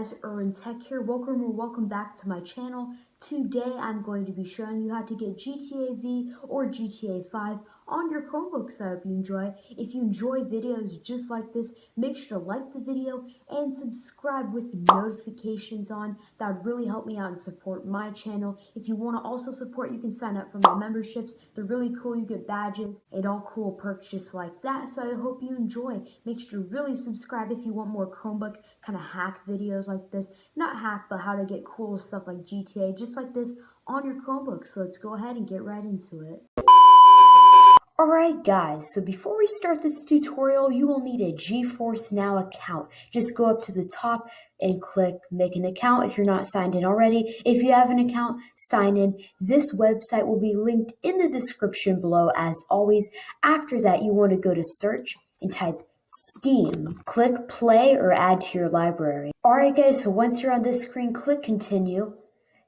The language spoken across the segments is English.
guys, IrwinTech here. Welcome back to my channel. Today I'm going to be showing you how to get GTA V or GTA 5 on your Chromebook, so I hope you enjoy. If you enjoy videos just like this, make sure to like the video and subscribe with notifications on. That would really help me out and support my channel. If you want to also support, you can sign up for my memberships. They're really cool. You get badges and all cool perks just like that, so I hope you enjoy. Make sure to really subscribe if you want more Chromebook kind of hack videos like this. Not hack, but how to get cool stuff like GTA just like this on your Chromebook. So let's go ahead and get right into it. Alright guys, so before we start this tutorial, you will need a GeForce Now account. Just go up to the top and click make an account if you're not signed in already. If you have an account, sign in. This website will be linked in the description below as always. After that, you want to go to search and type Steam. Click play or add to your library. Alright guys, so once you're on this screen, click continue.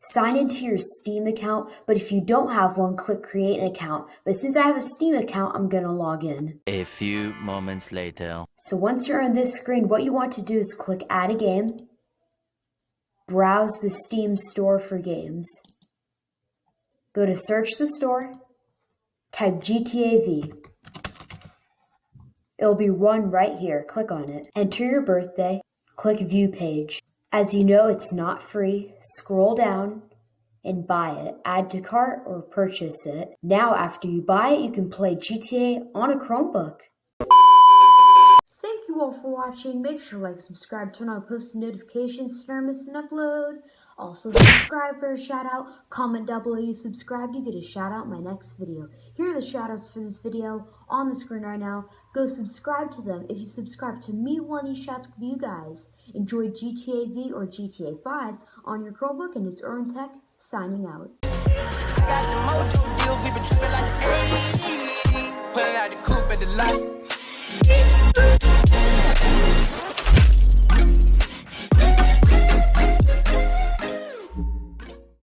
Sign into your Steam account, but if you don't have one, click create an account. But since I have a Steam account, I'm gonna log in. A few moments later. So once you're on this screen, what you want to do is click add a game. Browse the Steam store for games. Go to search the store. Type GTA V. It'll be one right here. Click on it. Enter your birthday. Click view page. As you know, it's not free. Scroll down and buy it. Add to cart or purchase it. Now, after you buy it, you can play GTA on a Chromebook. Thank you all for watching. Make sure to like, subscribe, turn on post notifications so you don't miss an upload. Also, subscribe for a shout out. Comment down below you subscribed. You get a shout out in my next video. Here are the shout outs for this video on the screen right now. Go subscribe to them. If you subscribe to me, one of these shouts could be you guys. Enjoy GTA V or GTA 5 on your Chromebook, and it's IrwinTech signing out. Got the mojo deals, we been tripping like the 80s. Pulling out the coupe at the lot.